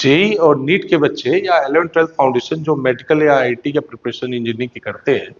JEE और NEET के बच्चे या 11th-12th फाउंडेशन जो मेडिकल या आईटी का प्रिपरेशन इंजीनियरिंग की करते हैं,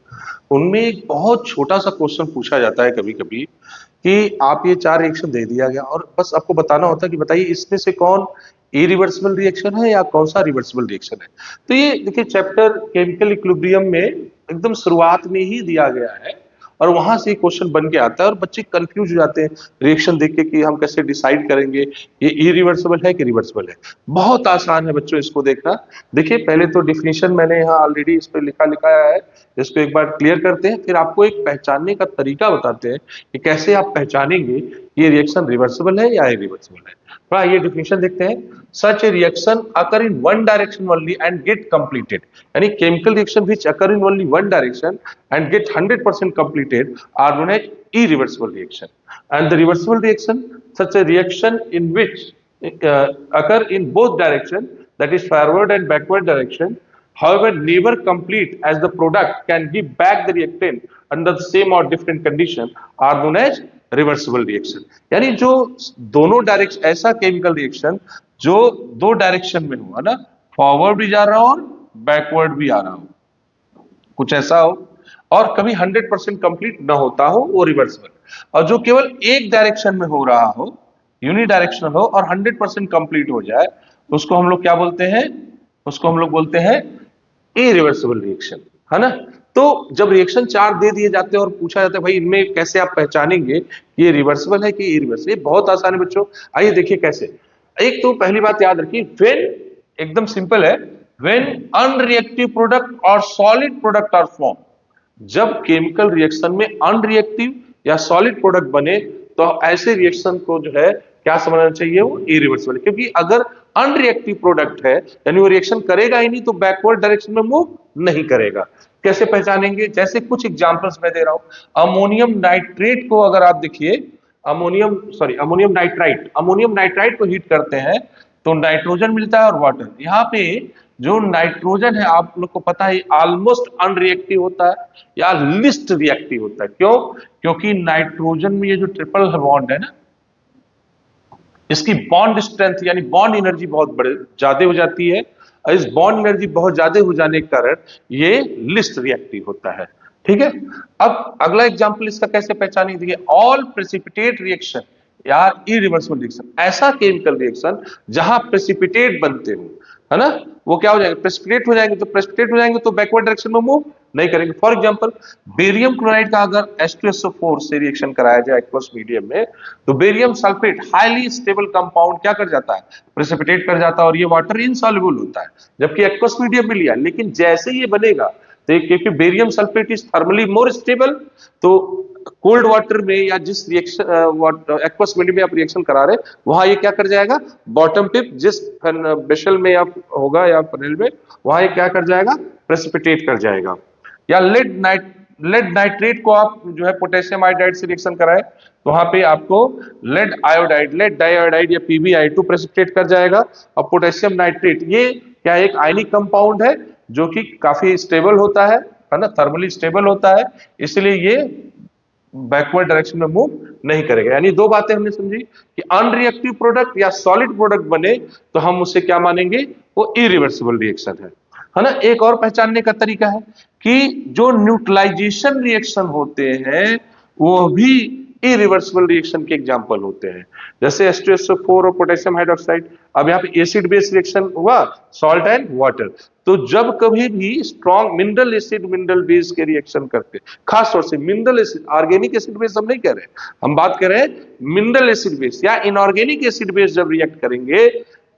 उनमें एक बहुत छोटा सा क्वेश्चन पूछा जाता है कभी कभी कि आप ये 4 रिएक्शन दे दिया गया और बस आपको बताना होता है कि बताइए इसमें से कौन इरिवर्सिबल रिएक्शन है या कौन सा रिवर्सिबल रिएक्शन है। तो ये देखिए चैप्टर केमिकल इक्विलिब्रियम में एकदम शुरुआत में ही दिया गया है और वहां से क्वेश्चन बन के आता है और बच्चे कंफ्यूज हो जाते हैं रिएक्शन देख के कि हम कैसे डिसाइड करेंगे ये इरिवर्सिबल है कि रिवर्सिबल है। बहुत आसान है बच्चों इसको देखना। देखिए पहले तो डिफिनीशन मैंने यहाँ ऑलरेडी इस पे लिखा है, इसको एक बार क्लियर करते हैं, फिर आपको एक पहचानने का तरीका बताते हैं कि कैसे आप पहचानेंगे ये रिएक्शन रिवर्सिबल है या इरिवर्सिबल है। थोड़ा ये डिफिनीशन देखते हैं। Such a reaction occur in one direction only and get completed, यानी chemical reaction which occur in only one direction and get 100% completed are known as irreversible reaction. And the reversible reaction, such a reaction in which occur in both direction, that is forward and backward direction, however never complete as the product can give back the reactant under the same or different condition are known as reversible reaction. यानी जो दोनों direction, ऐसा chemical reaction जो दो direction में हुआ ना, forward भी जा रहा हो और बैकवर्ड भी आ रहा हो, कुछ ऐसा हो और कभी 100% कंप्लीट ना होता हो, वो रिवर्सिबल। और जो केवल एक डायरेक्शन में हो रहा हो, यूनिडायरेक्शनल हो और 100% कंप्लीट हो जाए, उसको हम लोग क्या बोलते हैं? उसको हम लोग बोलते हैं इरिवर्सिबल रिएक्शन, है ना। तो जब रिएक्शन 4 दे दिए जाते हैं और पूछा जाता है भाई इनमें कैसे आप पहचानेंगे ये रिवर्सिबल है कि इरिवर्सिबल, ये बहुत आसान है बच्चों। आइए देखिए कैसे। एक तो पहली बात याद रखिए, व्हेन, एकदम सिंपल है, व्हेन अनरिएक्टिव प्रोडक्ट और सॉलिड प्रोडक्ट आर फॉर्म, जब केमिकल रिएक्शन में अनरिएक्टिव या सॉलिड प्रोडक्ट बने तो ऐसे रिएक्शन को जो है क्या समझना चाहिए, वो इरिवर्सिबल। क्योंकि अगर अनरिएक्टिव प्रोडक्ट है यानी वो रिएक्शन करेगा ही नहीं तो बैकवर्ड डायरेक्शन में मूव नहीं करेगा। कैसे पहचानेंगे? जैसे कुछ एग्जांपल्स मैं दे रहा हूं। अमोनियम नाइट्रेट को अगर आप देखिए, अमोनियम नाइट्राइट को हीट करते हैं तो नाइट्रोजन मिलता है और वाटर। यहाँ पे जो नाइट्रोजन है आप लोग को पता है ऑलमोस्ट अनरिएक्टिव होता है या लिस्ट रिएक्टिव होता है। क्यों? क्योंकि नाइट्रोजन में ये जो ट्रिपल बॉन्ड है ना, इसकी बॉन्ड स्ट्रेंथ यानी बॉन्ड एनर्जी बहुत बड़े ज्यादा हो जाती है और इस बॉन्ड एनर्जी बहुत ज्यादा हो जाने के कारण ये लिस्ट रिएक्टिव होता है। ठीक है। अब अगला एग्जांपल इसका कैसे पहचानेंगे, देखिए ऑल प्रेसिपिटेट रिएक्शन यार इरिवर्सिबल रिएक्शन, ऐसा केमिकल रिएक्शन जहां प्रेसिपिटेट बनते हो, है ना, वो क्या हो जाएंगे? प्रेसिपिटेट हो जाएंगे। तो प्रेसिपिटेट हो जाएंगे तो बैकवर्ड डायरेक्शन में मूव नहीं करेंगे। फॉर एग्जांपल बेरियम क्लोराइड का अगर H2SO4 से रिएक्शन कराया जाए एक्वस मीडियम में तो barium sulphate highly stable compound क्या कर जाता है? प्रेसिपिटेट कर जाता है और ये वाटर इनसॉल्युबल होता है, जबकि एक्वस मीडियम में लिया। लेकिन जैसे ये बनेगा तो क्योंकि barium sulphate is thermally more stable, तो कोल्ड वाटर में या जिस रिएक्शन एक्वस मीडियम में आप रिएक्शन करा रहे वहां ये क्या कर जाएगा? बॉटम टिप जिस बेशल में आप होगा या फनेल में, वहां ये क्या कर जाएगा? प्रेसिपिटेट कर जाएगा। या लेड नाइट्रेट को आप जो है पोटेशियम आयोडाइड से रिएक्शन कराए तो वहां पे आपको लेड आयोडाइड, लेड डाइआयोडाइड या PbI2 प्रेसिपिटेट कर जाएगा। और पोटेशियम नाइट्रेट ये क्या एक आयनिक कंपाउंड है जो कि काफी स्टेबल होता है ना, थर्मली स्टेबल होता है, इसलिए ये बैकवर्ड डायरेक्शन में मूव नहीं करेगा। यानी दो बातें हमने समझी कि अनरिएक्टिव प्रोडक्ट या सॉलिड प्रोडक्ट बने तो हम उसे क्या मानेंगे? वो इरिवर्सिबल रिएक्शन है ना। एक और पहचानने का तरीका है कि जो न्यूट्रलाइजेशन रिएक्शन होते हैं वो भी इरिवर्सिबल रिएक्शन के एग्जांपल होते हैं, जैसे H2SO4 और पोटेशियम हाइड्रोक्साइड। अब यहाँ पे एसिड बेस रिएक्शन हुआ, सॉल्ट एंड वाटर। तो जब कभी भी strong mineral acid mineral base के रिएक्शन करते, खास तौर से mineral acid, organic acid base हम नहीं कह रहे, हम बात कर रहे हैं मिनरल एसिड बेस या इनऑर्गेनिक एसिड बेस जब रिएक्ट करेंगे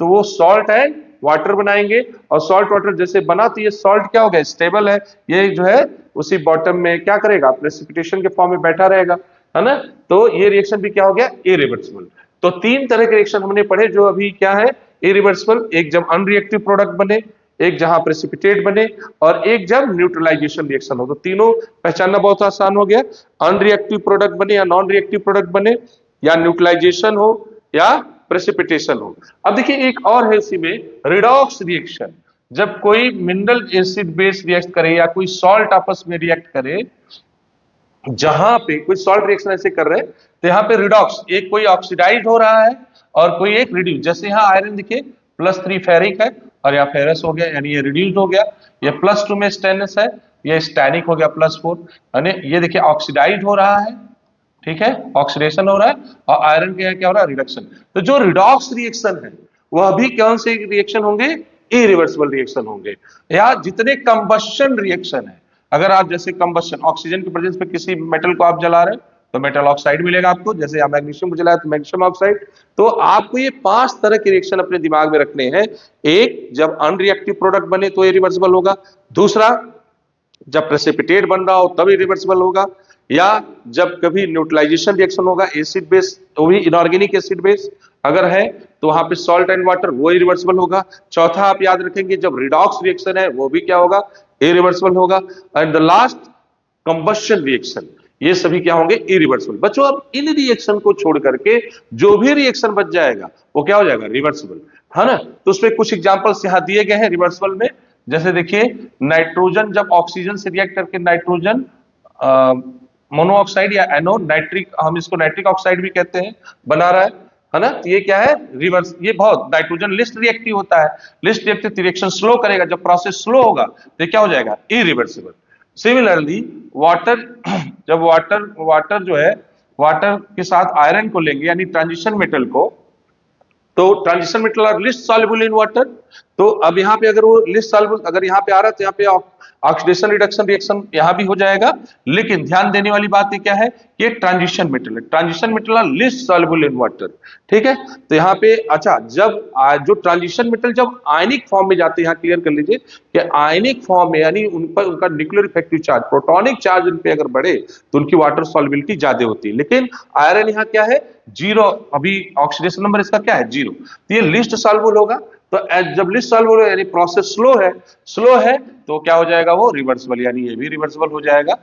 तो वो सॉल्ट एंड वाटर बनाएंगे। और सॉल्ट वाटर जैसे बना तो ये सॉल्ट क्या हो गया? स्टेबल है, ये जो है उसी बॉटम में क्या करेगा? प्रेसिपिटेशन के फॉर्म में बैठा रहेगा, है ना। तो ये रिएक्शन भी क्या हो गया? इरिवर्सिबल। तो 3 तरह के रिएक्शन हमने पढ़े जो अभी क्या है? इरिवर्सिबल। एक जब अनरिएक्टिव प्रोडक्ट बने, एक जहां प्रेसिपिटेट बने और एक जब न्यूट्रलाइजेशन रिएक्शन हो। तो तीनों पहचानना बहुत आसान हो गया। अनरिएक्टिव प्रोडक्ट बने या नॉन रिएक्टिव प्रोडक्ट बने या न्यूट्रलाइजेशन हो या प्रेसिपिटेशन हो। अब देखिए एक और है इसी में, रिडॉक्स रिएक्शन। जब कोई मिनरल एसिड बेस रिएक्ट करे या कोई सॉल्ट आपस में रिएक्ट करे, जहां पे कोई सॉल्ट रिएक्शन ऐसे कर रहे हैं तो यहां पे रिडॉक्स, एक कोई ऑक्सीडाइज हो रहा है और कोई एक रिड्यूस। जैसे यहां आयरन देखिए +3 फेरिक है और यहाँ फेरस हो गया, यानी ये रिड्यूस्ड हो गया। ये +2 में स्टेनस है, ये स्टैनिक हो गया +4, यानी ये देखिए ऑक्सीडाइज हो रहा है, ठीक है, ऑक्सीडेशन हो रहा है, और आयरन के क्या हो रहा है, रिडक्शन। तो जो रिडॉक्स रिएक्शन है वह भी कौन से रिएक्शन होंगे, इरिवर्सिबल रिएक्शन होंगे। या जितने कंबशन रिएक्शन है, अगर आप जैसे कंबशन ऑक्सीजन की प्रेजेंस में किसी मेटल को आप जला रहे हैं तो मेटल ऑक्साइड मिलेगा आपको, जैसे आप मैग्नीशियम को जलाया तो मैग्नीशियम ऑक्साइड। तो आपको ये 5 तरह के रिएक्शन अपने दिमाग में रखने हैं। एक, जब अनरिएक्टिव प्रोडक्ट बने तो इरिवर्सिबल होगा। दूसरा, जब प्रेसिपिटेट बन रहा हो तब इरिवर्सिबल होगा। या जब कभी न्यूट्रलाइजेशन रिएक्शन होगा, एसिड बेस, वो भी इनऑर्गेनिक एसिड बेस अगर है तो वहां पे सॉल्ट एंड वाटर, वो इरिवर्सिबल होगा। चौथा आप याद रखेंगे, जब रिडॉक्स रिएक्शन है वो भी क्या होगा, इरिवर्सिबल होगा। And the last, combustion reaction, ये सभी क्या होंगे, इरिवर्सिबल। बच्चों अब इन रिएक्शन को छोड़ करके जो भी रिएक्शन बच जाएगा वो क्या हो जाएगा, रिवर्सिबल, है ना। तो उसमें कुछ एग्जांपल्स यहां दिए गए हैं रिवर्सिबल में। जैसे देखिए, नाइट्रोजन जब ऑक्सीजन से रिएक्ट करके नाइट्रोजन मोनोऑक्साइड या एनो नाइट्रिक, हम इसको नाइट्रिक ऑक्साइड भी कहते हैं, बना रहा है ना। तो ये क्या है, रिवर्स। ये बहुत, नाइट्रोजन लिस्ट रिएक्टिव होता है, लिस्ट रिएक्टिव रिएक्शन स्लो करेगा, जब प्रोसेस स्लो होगा तो क्या हो जाएगा, इरिवर्सिबल। सिमिलरली वाटर, जब वाटर जो है, वाटर के साथ आयरन को लेंगे यानी ट्रांजिशन मेटल को, तो transition metal are least soluble in water. तो अब यहाँ पे अगर वो लिस्ट सॉल्युबल अगर यहाँ पे आ रहा है तो यहाँ पे ऑक्सीडेशन रिडक्शन रिएक्शन यहाँ भी हो जाएगा। लेकिन ध्यान देने वाली बात ये क्या है, ये ट्रांजिशन मेटल है, transition metal are least soluble in water, ठीक है। तो यहाँ पे अच्छा, जब जो ट्रांजिशन मेटल जब आयनिक फॉर्म में जाते हैं, यहाँ क्लियर कर लीजिए कि आयनिक फॉर्म में यानी उन पर उनका न्यूक्लियर इफेक्टिव चार्ज, प्रोटॉनिक चार्ज उन पे अगर बढ़े तो उनकी वाटर सॉल्युबिलिटी ज्यादा होती है। लेकिन आयरन यहाँ क्या है, 0, अभी ऑक्सीडेशन नंबर इसका क्या है, 0। तो ये लिस्ट सॉल्युबल होगा। तो जब लिस्ट सॉल्युबल है यानी प्रोसेस स्लो है तो क्या हो जाएगा, वो रिवर्सिबल, यानी ये भी रिवर्सिबल हो जाएगा,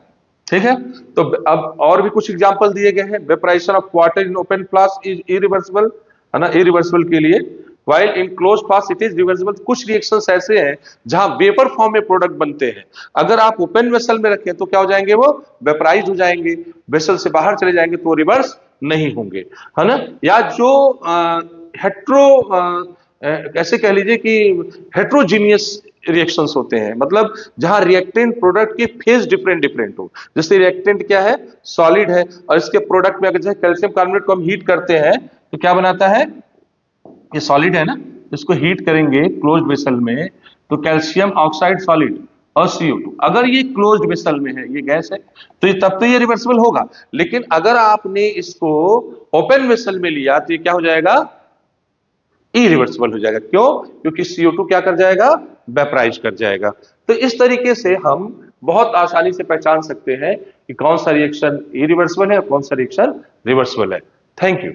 ठीक है। तो अब और भी कुछ एग्जांपल दिए गए हैं। Vaporisation of water in open flask is irreversible, है ना, इरिवर्सिबल के लिए। While in close flask it is reversible. कुछ रिएक्शंस ऐसे हैं जहां वेपर फॉर्म में प्रोडक्ट बनते हैं, अगर आप ओपन वेसल में रखें तो क्या हो जाएंगे, वो वेपराइज हो जाएंगे, वेसल से बाहर चले जाएंगे तो रिवर्स नहीं होंगे, है ना। या जो हेट्रो ऐसे कह लीजिए कि हेट्रोजीनियस रिएक्शंस होते हैं, मतलब जहां रिएक्टेंट प्रोडक्ट के फेज डिफरेंट हो। जैसे रिएक्टेंट क्या है, सॉलिड है, और इसके प्रोडक्ट में अगर जैसे कैल्शियम कार्बोनेट को हम हीट करते हैं तो क्या बनाता है, ये सॉलिड है ना, इसको हीट करेंगे क्लोज्ड वेसल में तो कैल्शियम ऑक्साइड सॉलिड और CO2, अगर ये क्लोज्ड वेसल में है, ये गैस है, तो ये तब तो ये रिवर्सिबल होगा। लेकिन अगर आपने इसको ओपन वेसल में लिया तो ये क्या हो जाएगा, इरिवर्सिबल हो जाएगा। क्यों, क्योंकि CO2 क्या कर जाएगा, वेपराइज कर जाएगा। तो इस तरीके से हम बहुत आसानी से पहचान सकते हैं कि कौन सा रिएक्शन इरिवर्सिबल है और कौन सा रिएक्शन रिवर्सिबल है। Thank you.